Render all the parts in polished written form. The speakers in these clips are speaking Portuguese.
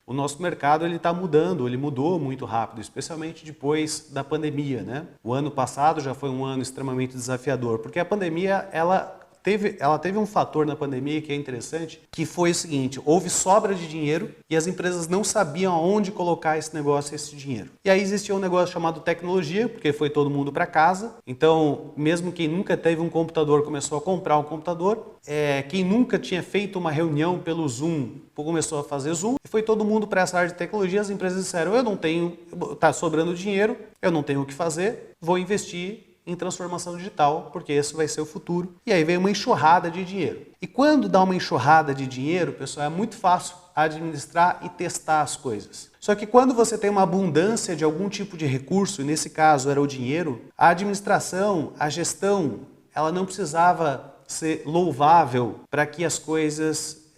o nosso mercado ele está mudando, ele mudou muito rápido, especialmente depois da pandemia, né? O ano passado já foi um ano extremamente desafiador, porque a pandemia, ela teve um fator na pandemia que é interessante, que foi o seguinte: houve sobra de dinheiro e as empresas não sabiam aonde colocar esse negócio, esse dinheiro. E aí existia um negócio chamado tecnologia, porque foi todo mundo para casa. Então, mesmo quem nunca teve um computador começou a comprar um computador. Quem nunca tinha feito uma reunião pelo Zoom começou a fazer Zoom. E foi todo mundo para essa área de tecnologia. As empresas disseram: eu não tenho, está sobrando dinheiro, eu não tenho o que fazer, vou investir em transformação digital, porque esse vai ser o futuro. E aí veio uma enxurrada de dinheiro. E quando dá uma enxurrada de dinheiro, pessoal, é muito fácil administrar e testar as coisas. Só que quando você tem uma abundância de algum tipo de recurso, e nesse caso era o dinheiro, a administração, a gestão, ela não precisava ser louvável para que as coisas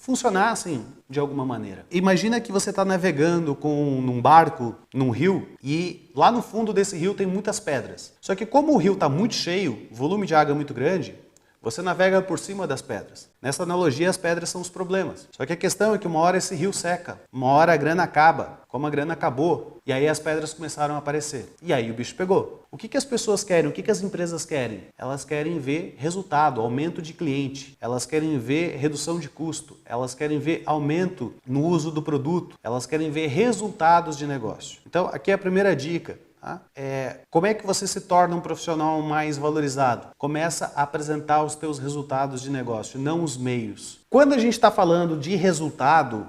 funcionassem de alguma maneira. Imagina que você está navegando num barco, num rio, e lá no fundo desse rio tem muitas pedras. Só que como o rio está muito cheio, o volume de água é muito grande, você navega por cima das pedras. Nessa analogia, as pedras são os problemas. Só que a questão é que uma hora esse rio seca, uma hora a grana acaba, como a grana acabou, e aí as pedras começaram a aparecer. E aí o bicho pegou. O que as pessoas querem? O que as empresas querem? Elas querem ver resultado, aumento de cliente. Elas querem ver redução de custo. Elas querem ver aumento no uso do produto. Elas querem ver resultados de negócio. Então, aqui é a primeira dica. Como é que você se torna um profissional mais valorizado? Começa a apresentar os teus resultados de negócio, não os meios. Quando a gente está falando de resultado,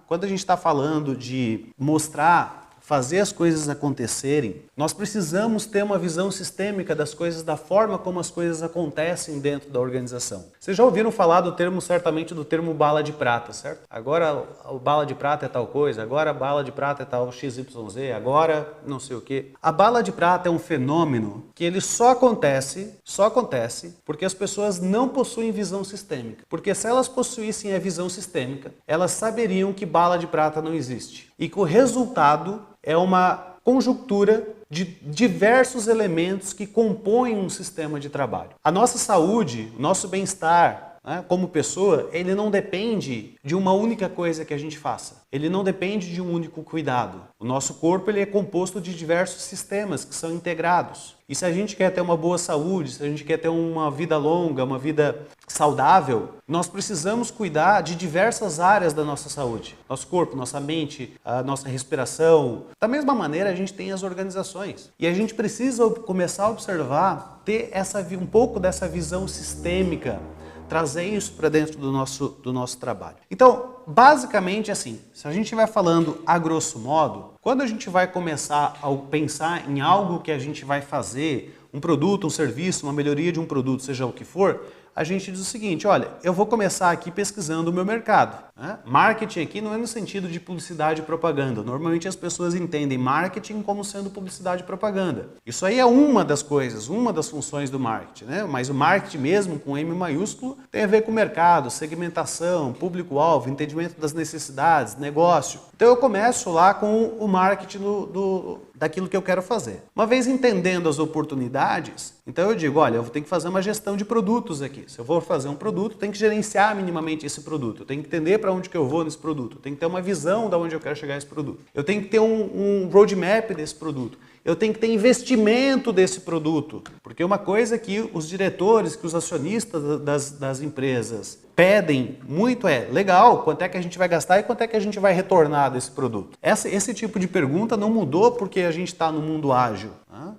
quando a gente está falando de mostrar, fazer as coisas acontecerem, nós precisamos ter uma visão sistêmica das coisas, da forma como as coisas acontecem dentro da organização. Vocês já ouviram falar certamente do termo bala de prata, certo? Agora a bala de prata é tal coisa, agora a bala de prata é tal XYZ, agora não sei o quê. A bala de prata é um fenômeno que ele só acontece porque as pessoas não possuem visão sistêmica. Porque se elas possuíssem a visão sistêmica, elas saberiam que bala de prata não existe. E que o resultado é uma conjuntura de diversos elementos que compõem um sistema de trabalho. A nossa saúde, o nosso bem-estar, como pessoa, ele não depende de uma única coisa que a gente faça. Ele não depende de um único cuidado. O nosso corpo ele é composto de diversos sistemas que são integrados. E se a gente quer ter uma boa saúde, se a gente quer ter uma vida longa, uma vida saudável, nós precisamos cuidar de diversas áreas da nossa saúde. Nosso corpo, nossa mente, a nossa respiração. Da mesma maneira, a gente tem as organizações. E a gente precisa começar a observar, ter um pouco dessa visão sistêmica, trazer isso para dentro do nosso trabalho. Então, basicamente assim, se a gente estiver falando a grosso modo, quando a gente vai começar a pensar em algo que a gente vai fazer, um produto, um serviço, uma melhoria de um produto, seja o que for, a gente diz o seguinte: olha, eu vou começar aqui pesquisando o meu mercado. Marketing aqui não é no sentido de publicidade e propaganda. Normalmente as pessoas entendem marketing como sendo publicidade e propaganda. Isso aí é uma das coisas, uma das funções do marketing, né? Mas o marketing mesmo, com M maiúsculo, tem a ver com mercado, segmentação, público-alvo, entendimento das necessidades, negócio. Então eu começo lá com o marketing daquilo que eu quero fazer. Uma vez entendendo as oportunidades, então eu digo, olha, eu vou ter que fazer uma gestão de produtos aqui. Se eu vou fazer um produto, eu tenho que gerenciar minimamente esse produto. Eu tenho que entender para onde que eu vou nesse produto. Eu tenho que ter uma visão de onde eu quero chegar a esse produto. Eu tenho que ter um roadmap desse produto. Eu tenho que ter investimento desse produto. Porque uma coisa que os diretores, que os acionistas das empresas pedem muito legal, quanto é que a gente vai gastar e quanto é que a gente vai retornar desse produto? Esse tipo de pergunta não mudou porque a gente está no mundo ágil.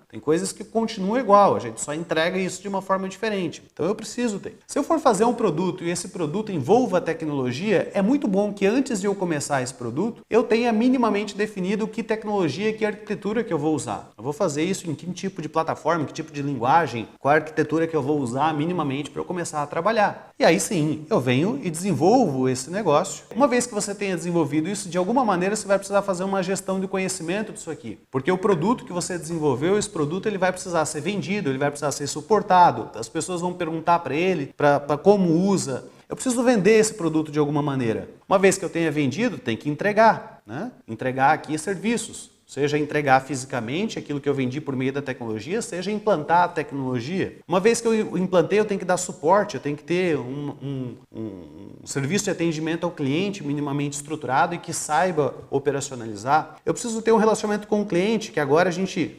Tem coisas que continuam igual, a gente só entrega isso de uma forma diferente. Então eu preciso ter. Se eu for fazer um produto e esse produto envolva tecnologia, é muito bom que antes de eu começar esse produto, eu tenha minimamente definido que tecnologia, que arquitetura que eu vou usar. Eu vou fazer isso em que tipo de plataforma, que tipo de linguagem, qual arquitetura que eu vou usar minimamente para eu começar a trabalhar. E aí sim, eu venho e desenvolvo esse negócio. Uma vez que você tenha desenvolvido isso, de alguma maneira você vai precisar fazer uma gestão de conhecimento disso aqui. Porque o produto que você desenvolveu, esse produto ele vai precisar ser vendido, ele vai precisar ser suportado, as pessoas vão perguntar para ele, para como usa. Eu preciso vender esse produto de alguma maneira. Uma vez que eu tenha vendido, tem que entregar, né? Entregar aqui serviços. seja entregar fisicamente aquilo que eu vendi por meio da tecnologia, seja implantar a tecnologia. Uma vez que eu implantei, eu tenho que dar suporte, eu tenho que ter um serviço de atendimento ao cliente minimamente estruturado e que saiba operacionalizar. Eu preciso ter um relacionamento com o cliente, que agora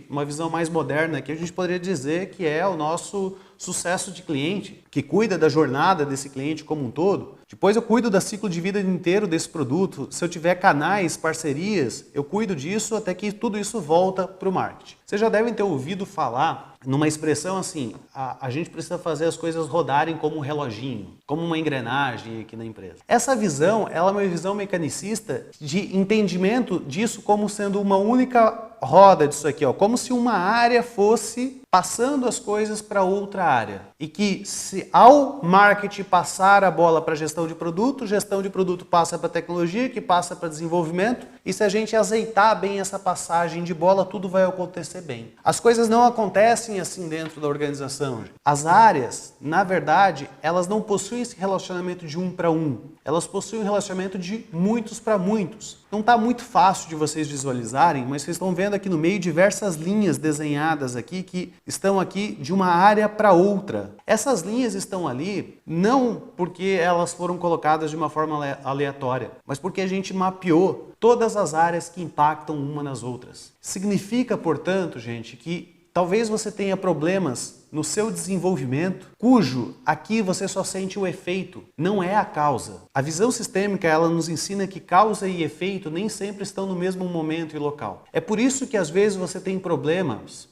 uma visão mais moderna aqui, a gente poderia dizer que é o nosso sucesso de cliente, que cuida da jornada desse cliente como um todo. Depois eu cuido do ciclo de vida inteiro desse produto. Se eu tiver canais, parcerias, eu cuido disso até que tudo isso volta para o marketing. Vocês já devem ter ouvido falar numa expressão assim, a gente precisa fazer as coisas rodarem como um reloginho, como uma engrenagem aqui na empresa. Essa visão, ela é uma visão mecanicista de entendimento disso como sendo uma única roda disso aqui, ó, como se uma área fosse passando as coisas para outra área. E que se ao marketing passar a bola para gestão de produto passa para tecnologia, que passa para desenvolvimento, e se a gente azeitar bem essa passagem de bola, tudo vai acontecer bem. As coisas não acontecem assim dentro da organização. As áreas, na verdade, elas não possuem esse relacionamento de um para um. Elas possuem um relacionamento de muitos para muitos. Não está muito fácil de vocês visualizarem, mas vocês estão vendo aqui no meio diversas linhas desenhadas aqui que estão aqui de uma área para outra. Essas linhas estão ali não porque elas foram colocadas de uma forma aleatória, mas porque a gente mapeou todas as áreas que impactam uma nas outras. Significa, portanto, gente, que talvez você tenha problemas no seu desenvolvimento, cujo aqui você só sente o efeito, não é a causa. A visão sistêmica, ela nos ensina que causa e efeito nem sempre estão no mesmo momento e local. É por isso que às vezes vocês têm problemas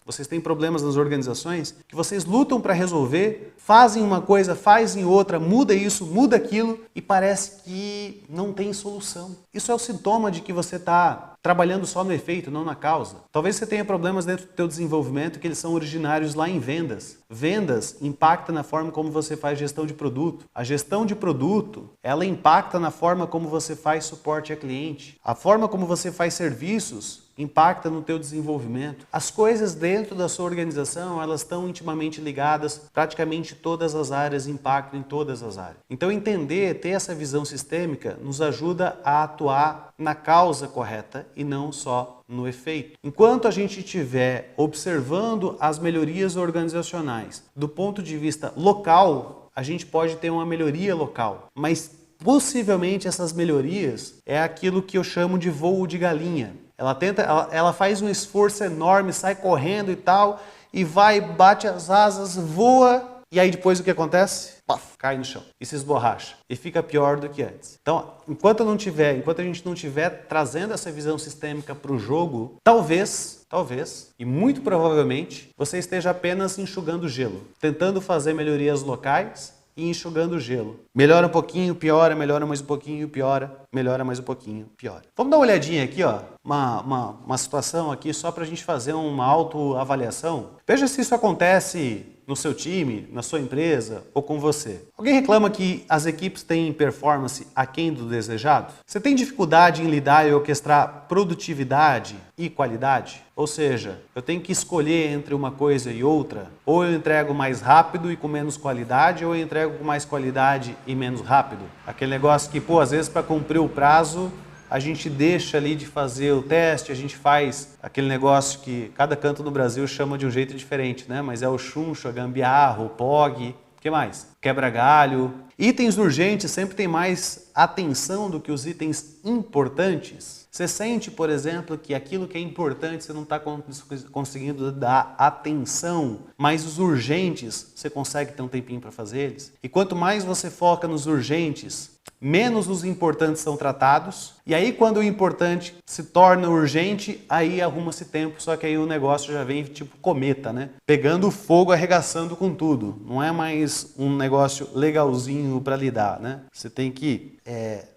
nas organizações, que vocês lutam para resolver, fazem uma coisa, fazem outra, muda isso, muda aquilo e parece que não tem solução. Isso é o sintoma de que você está trabalhando só no efeito, não na causa. Talvez você tenha problemas dentro do teu desenvolvimento que eles são originários lá em vendas. Vendas impacta na forma como você faz gestão de produto. A gestão de produto, ela impacta na forma como você faz suporte a cliente. A forma como você faz serviços impacta no teu desenvolvimento. As coisas dentro da sua organização, elas estão intimamente ligadas, praticamente todas as áreas impactam em todas as áreas. Então entender, ter essa visão sistêmica, nos ajuda a atuar na causa correta e não só no efeito. Enquanto a gente estiver observando as melhorias organizacionais do ponto de vista local, a gente pode ter uma melhoria local, mas possivelmente essas melhorias é aquilo que eu chamo de voo de galinha. Ela faz um esforço enorme, sai correndo e tal, e vai, bate as asas, voa, e aí depois o que acontece? Paf, cai no chão e se esborracha. E fica pior do que antes. Então, enquanto a gente não tiver trazendo essa visão sistêmica para o jogo, talvez, e muito provavelmente, você esteja apenas enxugando gelo, tentando fazer melhorias locais, e enxugando o gelo. Melhora um pouquinho, piora, melhora mais um pouquinho, piora, melhora mais um pouquinho, piora. Vamos dar uma olhadinha aqui, ó, uma situação aqui só para a gente fazer uma autoavaliação. Veja se isso acontece no seu time, na sua empresa ou com você. Alguém reclama que as equipes têm performance aquém do desejado? Você tem dificuldade em lidar e orquestrar produtividade e qualidade? Ou seja, eu tenho que escolher entre uma coisa e outra? Ou eu entrego mais rápido e com menos qualidade, ou eu entrego com mais qualidade e menos rápido? Aquele negócio que, às vezes para cumprir o prazo, a gente deixa ali de fazer o teste, a gente faz aquele negócio que cada canto no Brasil chama de um jeito diferente, né? Mas é o chuncho, a gambiarra, o POG, o que mais? Quebra-galho. Itens urgentes sempre tem mais atenção do que os itens importantes. Você sente, por exemplo, que aquilo que é importante você não está conseguindo dar atenção, mas os urgentes você consegue ter um tempinho para fazer eles. E quanto mais você foca nos urgentes, menos os importantes são tratados, e aí quando o importante se torna urgente, aí arruma-se tempo, só que aí o negócio já vem tipo cometa, né? Pegando fogo, arregaçando com tudo. Não é mais um negócio legalzinho para lidar, né? Você tem que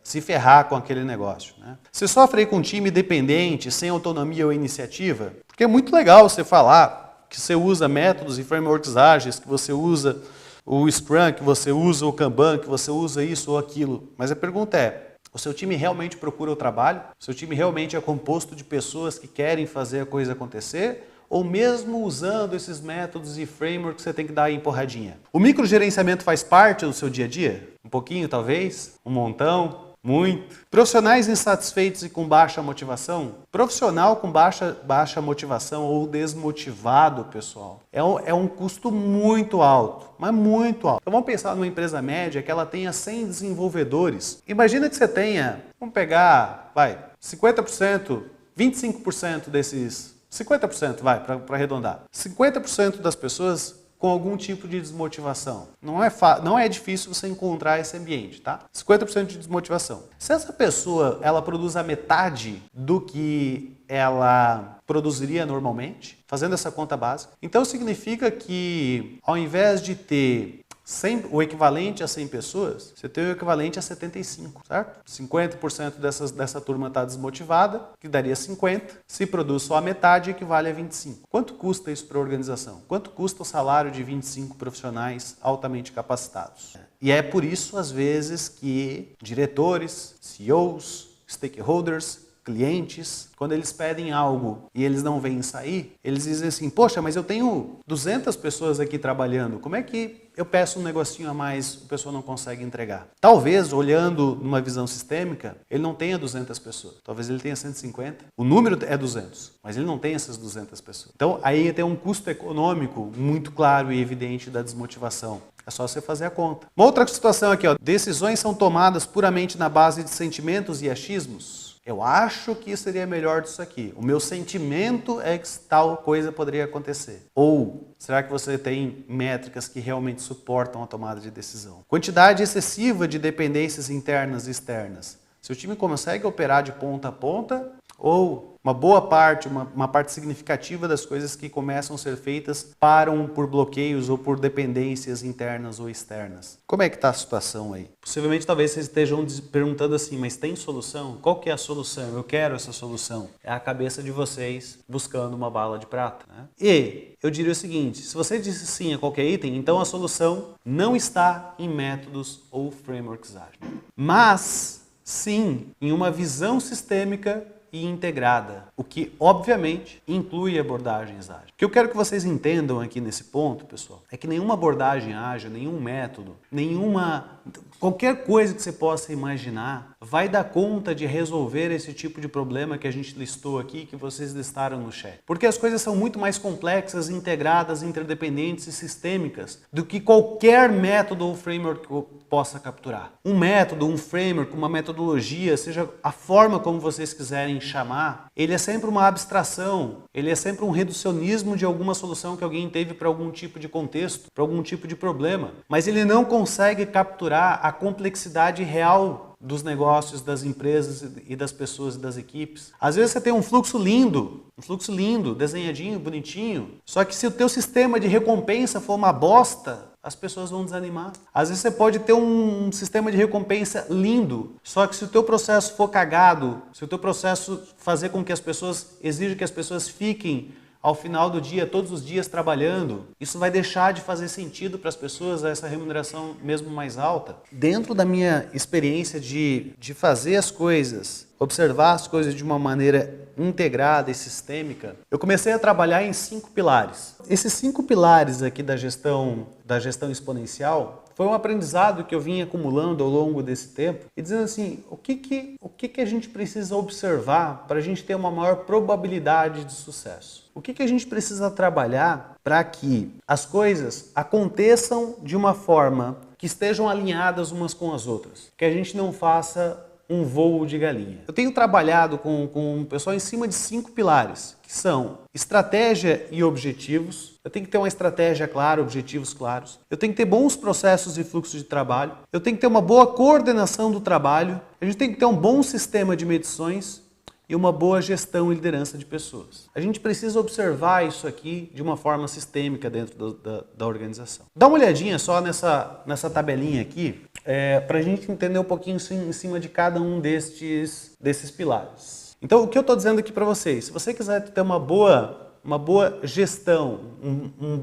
se ferrar com aquele negócio, né? Você sofre aí com um time dependente, sem autonomia ou iniciativa, porque é muito legal você falar que você usa métodos e frameworks ágeis, que você usa o Scrum, que você usa o Kanban, que você usa isso ou aquilo. Mas a pergunta é, o seu time realmente procura o trabalho? O seu time realmente é composto de pessoas que querem fazer a coisa acontecer? Ou mesmo usando esses métodos e frameworks você tem que dar aí empurradinha? O microgerenciamento faz parte do seu dia a dia? Um pouquinho talvez? Um montão? Muito. Profissionais insatisfeitos e com baixa motivação? Profissional com baixa motivação ou desmotivado, pessoal, é um custo muito alto, mas muito alto. Então vamos pensar numa empresa média que ela tenha 100 desenvolvedores. Imagina que você tenha, vamos pegar, 50%, 25% desses, 50% para arredondar. 50% das pessoas com algum tipo de desmotivação. Não é difícil você encontrar esse ambiente, tá? 50% de desmotivação. Se essa pessoa, ela produz a metade do que ela produziria normalmente, fazendo essa conta básica, então significa que ao invés de ter o equivalente a 100 pessoas, você tem o equivalente a 75, certo? 50% dessa turma está desmotivada, que daria 50. Se produz só a metade, equivale a 25. Quanto custa isso para a organização? Quanto custa o salário de 25 profissionais altamente capacitados? E é por isso, às vezes, que diretores, CEOs, stakeholders, clientes, quando eles pedem algo e eles não veem sair, eles dizem assim, poxa, mas eu tenho 200 pessoas aqui trabalhando, como é que eu peço um negocinho a mais e a pessoa não consegue entregar? Talvez, olhando numa visão sistêmica, ele não tenha 200 pessoas, talvez ele tenha 150, o número é 200, mas ele não tem essas 200 pessoas. Então, aí tem um custo econômico muito claro e evidente da desmotivação. É só você fazer a conta. Uma outra situação aqui, ó, decisões são tomadas puramente na base de sentimentos e achismos. Eu acho que seria melhor disso aqui. O meu sentimento é que tal coisa poderia acontecer. Ou será que você tem métricas que realmente suportam a tomada de decisão? Quantidade excessiva de dependências internas e externas. Se o time consegue operar de ponta a ponta, ou uma boa parte, uma parte significativa das coisas que começam a ser feitas param por bloqueios ou por dependências internas ou externas. Como é que está a situação aí? Possivelmente talvez vocês estejam perguntando assim, mas tem solução? Qual que é a solução? Eu quero essa solução. É a cabeça de vocês buscando uma bala de prata, né? E eu diria o seguinte, se você disse sim a qualquer item, então a solução não está em métodos ou frameworks ágeis, mas sim em uma visão sistêmica e integrada, o que obviamente inclui abordagens ágeis. O que eu quero que vocês entendam aqui nesse ponto, pessoal, é que nenhuma abordagem ágil, nenhum método, qualquer coisa que você possa imaginar vai dar conta de resolver esse tipo de problema que a gente listou aqui, que vocês listaram no chat. Porque as coisas são muito mais complexas, integradas, interdependentes e sistêmicas do que qualquer método ou framework possa capturar. Um método, um framework, uma metodologia, seja a forma como vocês quiserem chamar, ele é sempre uma abstração, ele é sempre um reducionismo de alguma solução que alguém teve para algum tipo de contexto, para algum tipo de problema, mas ele não consegue capturar a complexidade real dos negócios, das empresas e das pessoas e das equipes. Às vezes você tem um fluxo lindo, desenhadinho, bonitinho, só que se o teu sistema de recompensa for uma bosta, as pessoas vão desanimar. Às vezes você pode ter um sistema de recompensa lindo, só que se o teu processo for cagado, se o teu processo fazer com que as pessoas, exija que as pessoas fiquem ao final do dia, todos os dias trabalhando, isso vai deixar de fazer sentido para as pessoas, essa remuneração mesmo mais alta. Dentro da minha experiência de fazer as coisas, observar as coisas de uma maneira integrada e sistêmica, eu comecei a trabalhar em 5 pilares. Esses 5 pilares aqui da gestão exponencial foi um aprendizado que eu vim acumulando ao longo desse tempo e dizendo assim, o que a gente precisa observar para a gente ter uma maior probabilidade de sucesso? O que a gente precisa trabalhar para que as coisas aconteçam de uma forma que estejam alinhadas umas com as outras? Que a gente não faça um voo de galinha. Eu tenho trabalhado com o pessoal em cima de 5 pilares, que são estratégia e objetivos. Eu tenho que ter uma estratégia clara, objetivos claros. Eu tenho que ter bons processos e fluxos de trabalho. Eu tenho que ter uma boa coordenação do trabalho. A gente tem que ter um bom sistema de medições e uma boa gestão e liderança de pessoas. A gente precisa observar isso aqui de uma forma sistêmica dentro da organização. Dá uma olhadinha só nessa tabelinha aqui, para a gente entender um pouquinho em cima de cada um desses pilares. Então, o que eu estou dizendo aqui para vocês, se você quiser ter uma boa gestão,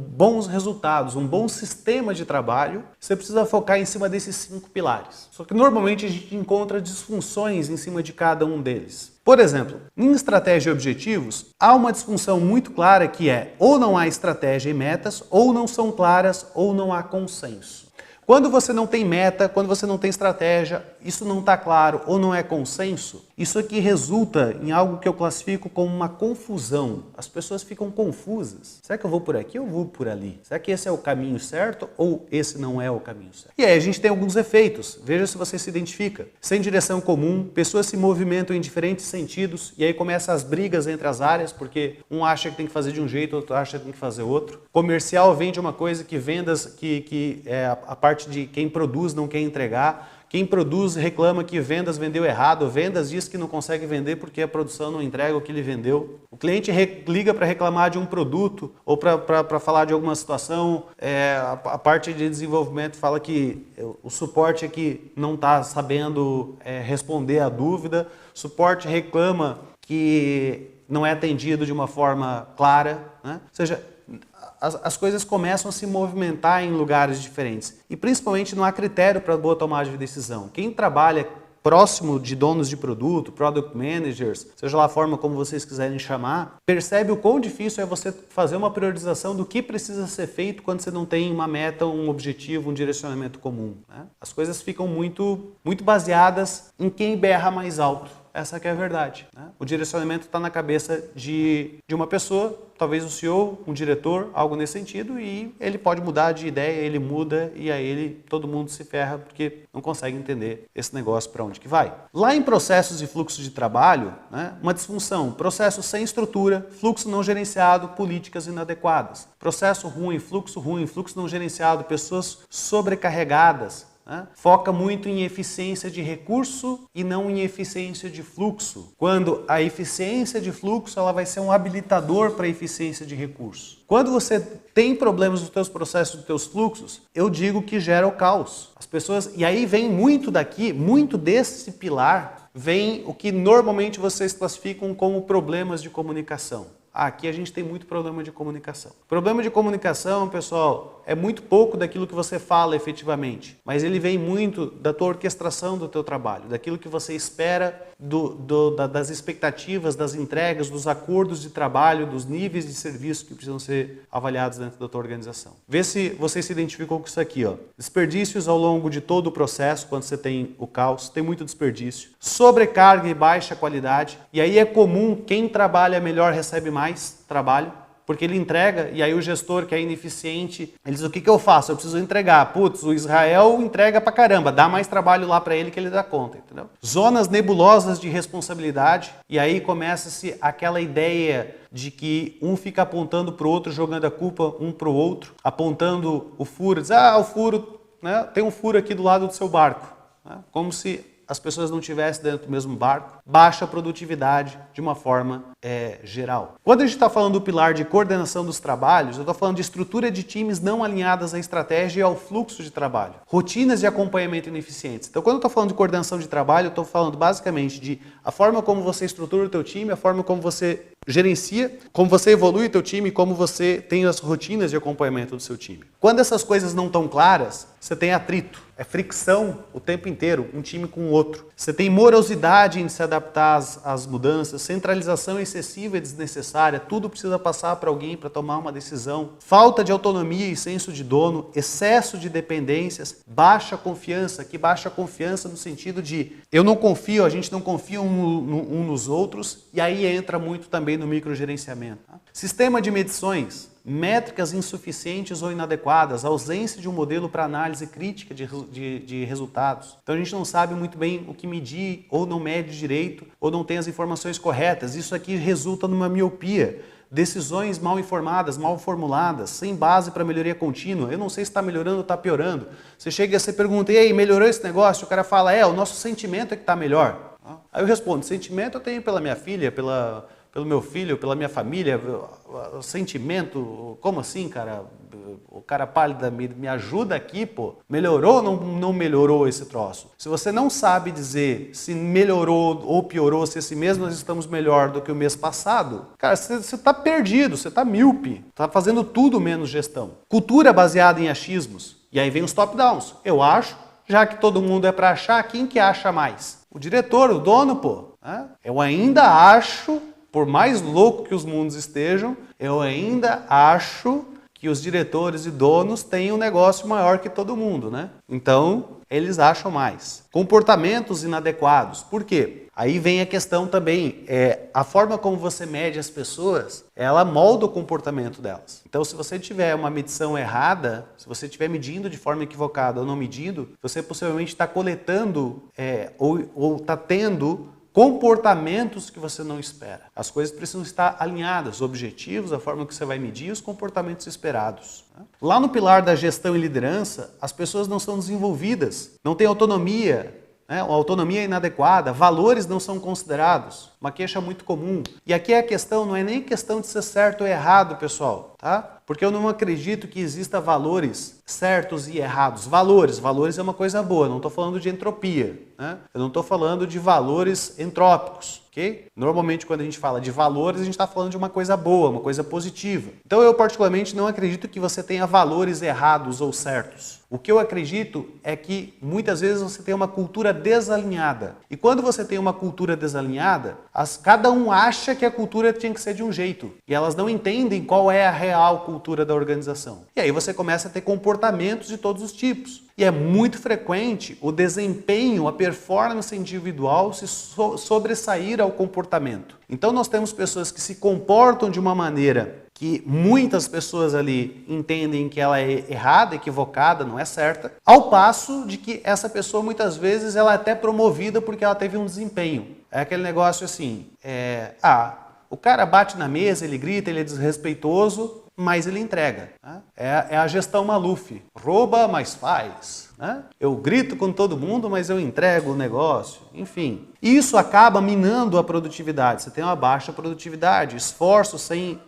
bons resultados, um bom sistema de trabalho, você precisa focar em cima desses 5 pilares. Só que normalmente a gente encontra disfunções em cima de cada um deles. Por exemplo, em estratégia e objetivos, há uma disfunção muito clara que é ou não há estratégia e metas, ou não são claras, ou não há consenso. Quando você não tem meta, quando você não tem estratégia, isso não está claro ou não é consenso, isso aqui resulta em algo que eu classifico como uma confusão. As pessoas ficam confusas. Será que eu vou por aqui ou vou por ali? Será que esse é o caminho certo ou esse não é o caminho certo? E aí a gente tem alguns efeitos. Veja se você se identifica. Sem direção comum, pessoas se movimentam em diferentes sentidos e aí começam as brigas entre as áreas, porque um acha que tem que fazer de um jeito, outro acha que tem que fazer outro. Comercial vende uma coisa que vendas, que é a parte de quem produz não quer entregar. Quem produz reclama que vendas vendeu errado, vendas diz que não consegue vender porque a produção não entrega o que ele vendeu. O cliente liga para reclamar de um produto ou para falar de alguma situação. A parte de desenvolvimento fala que o suporte é que não está sabendo responder a dúvida. O suporte reclama que não é atendido de uma forma clara, né? Ou seja, as coisas começam a se movimentar em lugares diferentes. E principalmente não há critério para boa tomada de decisão. Quem trabalha próximo de donos de produto, product managers, seja lá a forma como vocês quiserem chamar, percebe o quão difícil é você fazer uma priorização do que precisa ser feito quando você não tem uma meta, um objetivo, um direcionamento comum, né? As coisas ficam muito baseadas em quem berra mais alto. Essa que é a verdade, né? O direcionamento está na cabeça de uma pessoa, talvez o CEO, um diretor, algo nesse sentido, e ele pode mudar de ideia, ele muda e aí todo mundo se ferra porque não consegue entender esse negócio para onde que vai. Lá em processos e fluxos de trabalho, né, uma disfunção, processo sem estrutura, fluxo não gerenciado, políticas inadequadas. Processo ruim, fluxo não gerenciado, pessoas sobrecarregadas. Foca muito em eficiência de recurso e não em eficiência de fluxo. Quando a eficiência de fluxo ela vai ser um habilitador para a eficiência de recurso. Quando você tem problemas nos teus processos, nos teus fluxos, eu digo que gera o caos. As pessoas, e aí vem muito daqui, muito desse pilar, vem o que normalmente vocês classificam como problemas de comunicação. Aqui a gente tem muito problema de comunicação. Problema de comunicação, pessoal, é muito pouco daquilo que você fala efetivamente, mas ele vem muito da tua orquestração do teu trabalho, daquilo que você espera, das expectativas, das entregas, dos acordos de trabalho, dos níveis de serviço que precisam ser avaliados dentro da tua organização. Vê se você se identificou com isso aqui, ó. Desperdícios ao longo de todo o processo, quando você tem o caos, tem muito desperdício. Sobrecarga e baixa qualidade, e aí é comum, quem trabalha melhor recebe mais trabalho, porque ele entrega, e aí o gestor que é ineficiente, ele diz, o que eu faço? Eu preciso entregar. Putz, o Israel entrega pra caramba, dá mais trabalho lá para ele que ele dá conta, entendeu? Zonas nebulosas de responsabilidade, e aí começa-se aquela ideia de que um fica apontando pro outro, jogando a culpa um pro outro, apontando o furo, diz, o furo, né? Tem um furo aqui do lado do seu barco, né? Como se as pessoas não estivessem dentro do mesmo barco, baixa produtividade de uma forma geral. Quando a gente está falando do pilar de coordenação dos trabalhos, eu estou falando de estrutura de times não alinhadas à estratégia e ao fluxo de trabalho. Rotinas de acompanhamento ineficientes. Então, quando eu estou falando de coordenação de trabalho, eu estou falando basicamente de a forma como você estrutura o teu time, a forma como você gerencia, como você evolui o teu time, como você tem as rotinas de acompanhamento do seu time. Quando essas coisas não estão claras, você tem atrito, é fricção o tempo inteiro, um time com o outro. Você tem morosidade em se adaptar às mudanças, centralização excessiva e desnecessária, tudo precisa passar para alguém para tomar uma decisão. Falta de autonomia e senso de dono, excesso de dependências, baixa confiança, que baixa confiança no sentido de eu não confio, a gente não confia um nos outros, e aí entra muito também no microgerenciamento. Sistema de medições, métricas insuficientes ou inadequadas, ausência de um modelo para análise crítica de resultados. Então a gente não sabe muito bem o que medir, ou não mede direito, ou não tem as informações corretas. Isso aqui resulta numa miopia. Decisões mal informadas, mal formuladas, sem base para melhoria contínua. Eu não sei se está melhorando ou está piorando. Você chega e você pergunta, e aí, melhorou esse negócio? O cara fala, o nosso sentimento é que está melhor. Aí eu respondo, sentimento eu tenho pela minha filha, pelo meu filho, pela minha família, o sentimento, como assim, cara? O cara pálido me ajuda aqui, pô. Melhorou ou não melhorou esse troço? Se você não sabe dizer se melhorou ou piorou, se esse mês nós estamos melhor do que o mês passado, cara, você está perdido, você está míope, está fazendo tudo menos gestão. Cultura baseada em achismos. E aí vem os top-downs. Eu acho, já que todo mundo é para achar, quem que acha mais? O diretor, o dono, pô. Eu ainda acho, por mais louco que os mundos estejam, eu ainda acho que os diretores e donos têm um negócio maior que todo mundo, né? Então, eles acham mais. Comportamentos inadequados. Por quê? Aí vem a questão também, a forma como você mede as pessoas, ela molda o comportamento delas. Então, se você tiver uma medição errada, se você estiver medindo de forma equivocada ou não medindo, você possivelmente está coletando ou está tendo comportamentos que você não espera. As coisas precisam estar alinhadas, os objetivos, a forma que você vai medir, os comportamentos esperados. Lá no pilar da gestão e liderança, as pessoas não são desenvolvidas, não têm autonomia, né? A autonomia é inadequada, valores não são considerados, uma queixa muito comum. E aqui a questão não é nem questão de ser certo ou errado, pessoal, tá? Porque eu não acredito que exista valores certos e errados. Valores é uma coisa boa, não estou falando de entropia, né? Eu não estou falando de valores entrópicos, ok? Normalmente quando a gente fala de valores, a gente está falando de uma coisa boa, uma coisa positiva. Então eu particularmente não acredito que você tenha valores errados ou certos. O que eu acredito é que muitas vezes você tem uma cultura desalinhada. E quando você tem uma cultura desalinhada, cada um acha que a cultura tinha que ser de um jeito. E elas não entendem qual é a real cultura da organização. E aí você começa a ter comportamentos de todos os tipos. E é muito frequente o desempenho, a performance individual se sobressair ao comportamento. Então nós temos pessoas que se comportam de uma maneira que muitas pessoas ali entendem que ela é errada, equivocada, não é certa, ao passo de que essa pessoa muitas vezes ela é até promovida porque ela teve um desempenho. É aquele negócio assim, o cara bate na mesa, ele grita, ele é desrespeitoso, mas ele entrega. Né? É a gestão Maluf, rouba, mas faz. Né? Eu grito com todo mundo, mas eu entrego o negócio. Enfim, isso acaba minando a produtividade. Você tem uma baixa produtividade, esforço sem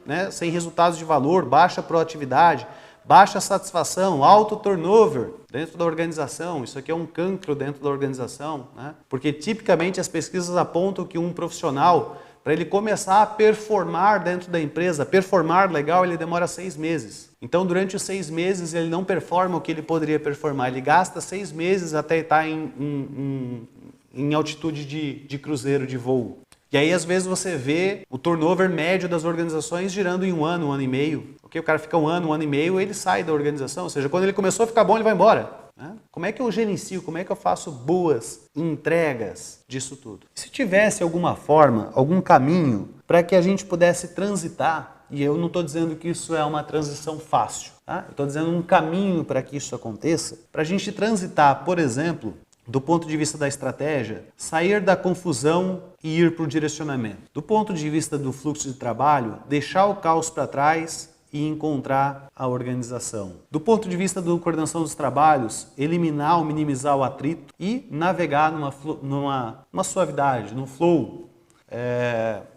resultados de valor, baixa proatividade, baixa satisfação, alto turnover dentro da organização. Isso aqui é um cancro dentro da organização, né? Porque tipicamente as pesquisas apontam que um profissional, para ele começar a performar dentro da empresa, performar legal, ele demora 6 meses. Então, durante os 6 meses, ele não performa o que ele poderia performar. Ele gasta 6 meses até estar em altitude de cruzeiro, de voo. E aí, às vezes, você vê o turnover médio das organizações girando em um ano e meio. O cara fica um ano e meio, ele sai da organização. Ou seja, quando ele começou a ficar bom, ele vai embora. Como é que eu gerencio, como é que eu faço boas entregas disso tudo? Se tivesse alguma forma, algum caminho para que a gente pudesse transitar, e eu não estou dizendo que isso é uma transição fácil, tá? Eu estou dizendo um caminho para que isso aconteça, para a gente transitar, por exemplo, do ponto de vista da estratégia, sair da confusão e ir para o direcionamento. Do ponto de vista do fluxo de trabalho, deixar o caos para trás e encontrar a organização. Do ponto de vista da coordenação dos trabalhos, eliminar ou minimizar o atrito e navegar numa suavidade, num flow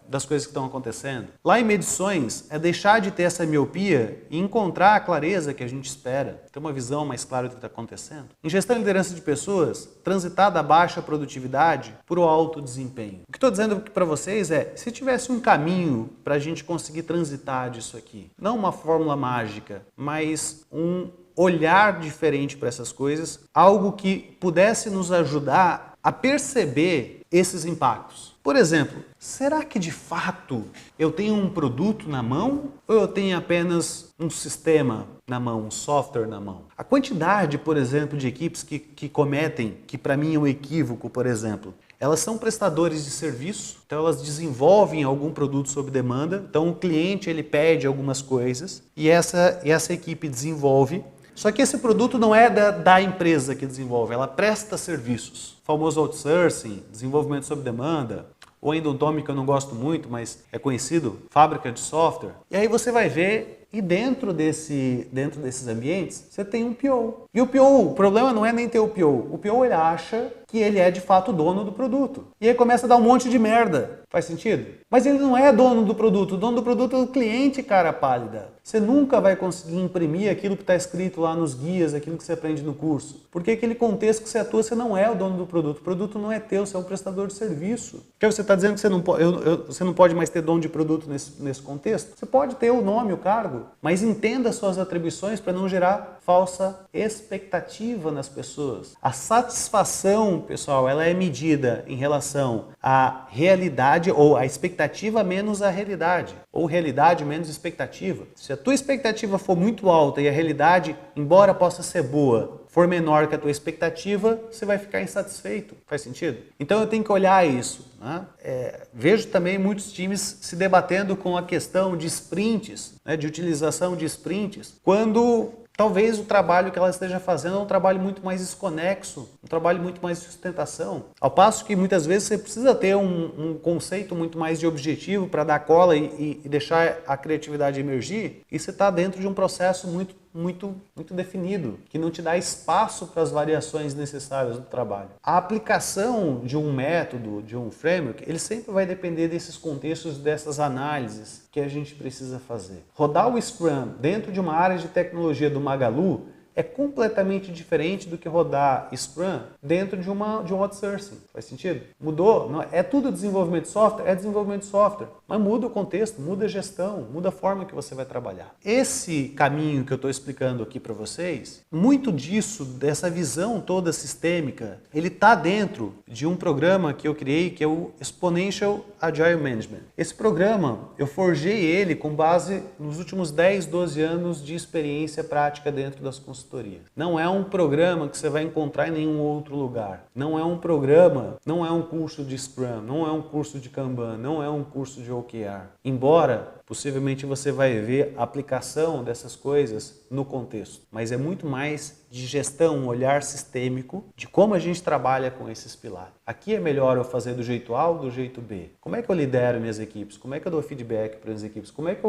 das coisas que estão acontecendo. Lá em medições, é deixar de ter essa miopia e encontrar a clareza que a gente espera, ter uma visão mais clara do que está acontecendo. Em gestão e liderança de pessoas, transitar da baixa produtividade para o alto desempenho. O que estou dizendo para vocês é, se tivesse um caminho para a gente conseguir transitar disso aqui, não uma fórmula mágica, mas um olhar diferente para essas coisas, algo que pudesse nos ajudar a perceber esses impactos. Por exemplo, será que de fato eu tenho um produto na mão ou eu tenho apenas um sistema na mão, um software na mão? A quantidade, por exemplo, de equipes que cometem, que para mim é um equívoco, por exemplo, elas são prestadores de serviço, então elas desenvolvem algum produto sob demanda, então o cliente ele pede algumas coisas e essa equipe desenvolve. Só que esse produto não é da empresa que desenvolve, ela presta serviços. O famoso outsourcing, desenvolvimento sob demanda, ou ainda um nome que eu não gosto muito, mas é conhecido, fábrica de software. E aí você vai ver, e dentro desses ambientes, você tem um PO. E o PO, o problema não é nem ter o PO. O PO ele acha que ele é de fato dono do produto. E aí começa a dar um monte de merda. Faz sentido? Mas ele não é dono do produto. O dono do produto é o cliente, cara pálida. Você nunca vai conseguir imprimir aquilo que está escrito lá nos guias, aquilo que você aprende no curso. Porque aquele contexto que você atua, você não é o dono do produto. O produto não é teu, você é um prestador de serviço. Porque você está dizendo que você não pode mais ter dono de produto nesse contexto? Você pode ter o nome, o cargo, rápido, mas entenda suas atribuições para não gerar falsa expectativa nas pessoas. A satisfação, pessoal, ela é medida em relação à realidade ou à expectativa menos a realidade, ou realidade menos expectativa. Se a tua expectativa for muito alta e a realidade, embora possa ser boa, for menor que a tua expectativa, você vai ficar insatisfeito. Faz sentido? Então eu tenho que olhar isso. Né? Vejo também muitos times se debatendo com a questão de sprints, né? De utilização de sprints, quando talvez o trabalho que ela esteja fazendo é um trabalho muito mais desconexo, um trabalho muito mais de sustentação. Ao passo que muitas vezes você precisa ter um conceito muito mais de objetivo para dar cola e deixar a criatividade emergir, e você está dentro de um processo muito definido, que não te dá espaço para as variações necessárias do trabalho. A aplicação de um método, de um framework, ele sempre vai depender desses contextos, dessas análises que a gente precisa fazer. Rodar o Scrum dentro de uma área de tecnologia do Magalu é completamente diferente do que rodar Scrum dentro de um outsourcing. Faz sentido? Mudou? Não, é tudo desenvolvimento de software? É desenvolvimento de software. Mas muda o contexto, muda a gestão, muda a forma que você vai trabalhar. Esse caminho que eu estou explicando aqui para vocês, muito disso, dessa visão toda sistêmica, ele está dentro de um programa que eu criei, que é o Exponential Agile Management. Esse programa, eu forjei ele com base nos últimos 10, 12 anos de experiência prática dentro das consultorias. Não é um programa que você vai encontrar em nenhum outro lugar. Não é um programa, não é um curso de Scrum, não é um curso de Kanban, não é um curso de OKR. Embora, possivelmente você vai ver a aplicação dessas coisas no contexto. Mas é muito mais de gestão, um olhar sistêmico de como a gente trabalha com esses pilares. Aqui é melhor eu fazer do jeito A ou do jeito B? Como é que eu lidero minhas equipes? Como é que eu dou feedback para as equipes? Como é que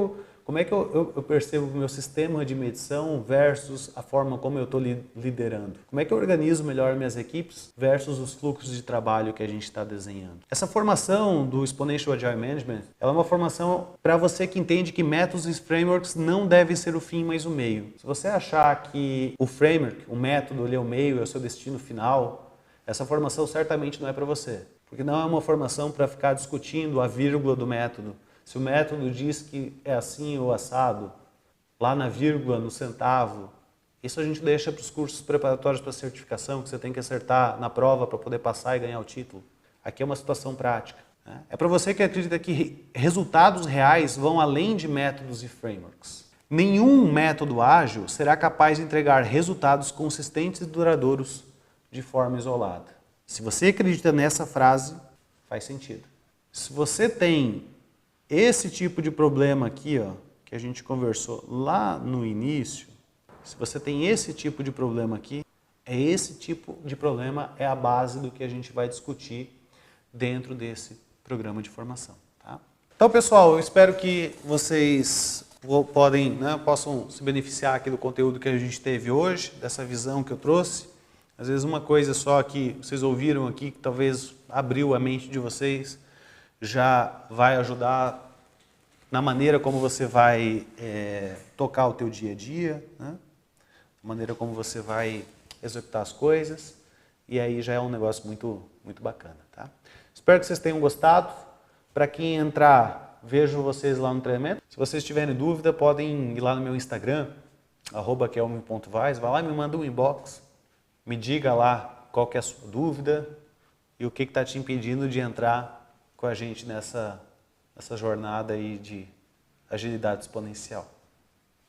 eu percebo o meu sistema de medição versus a forma como eu estou liderando? Como é que eu organizo melhor minhas equipes versus os fluxos de trabalho que a gente está desenhando? Essa formação do Exponential Agile Management, ela é uma formação para você que entende que métodos e frameworks não devem ser o fim, mas o meio. Se você achar que o framework, o método, ele é o meio, é o seu destino final, essa formação certamente não é para você. Porque não é uma formação para ficar discutindo a vírgula do método. Se o método diz que é assim ou assado, lá na vírgula, no centavo, isso a gente deixa para os cursos preparatórios para certificação, que você tem que acertar na prova para poder passar e ganhar o título. Aqui é uma situação prática. Né? É para você que acredita que resultados reais vão além de métodos e frameworks. Nenhum método ágil será capaz de entregar resultados consistentes e duradouros de forma isolada. Se você acredita nessa frase, faz sentido. Se você tem esse tipo de problema aqui, ó, que a gente conversou lá no início, se você tem esse tipo de problema aqui, esse tipo de problema é a base do que a gente vai discutir dentro desse programa de formação. Tá? Então, pessoal, eu espero que vocês possam se beneficiar aqui do conteúdo que a gente teve hoje, dessa visão que eu trouxe. Às vezes uma coisa só que vocês ouviram aqui, que talvez abriu a mente de vocês, já vai ajudar na maneira como você vai tocar o teu dia a dia, né? A maneira como você vai executar as coisas, e aí já é um negócio muito bacana. Tá? Espero que vocês tenham gostado. Para quem entrar, vejo vocês lá no treinamento. Se vocês tiverem dúvida, podem ir lá no meu Instagram, @kelvin.vaz, vai lá e me manda um inbox, me diga lá qual que é a sua dúvida e o que está te impedindo de entrar com a gente nessa jornada aí de agilidade exponencial.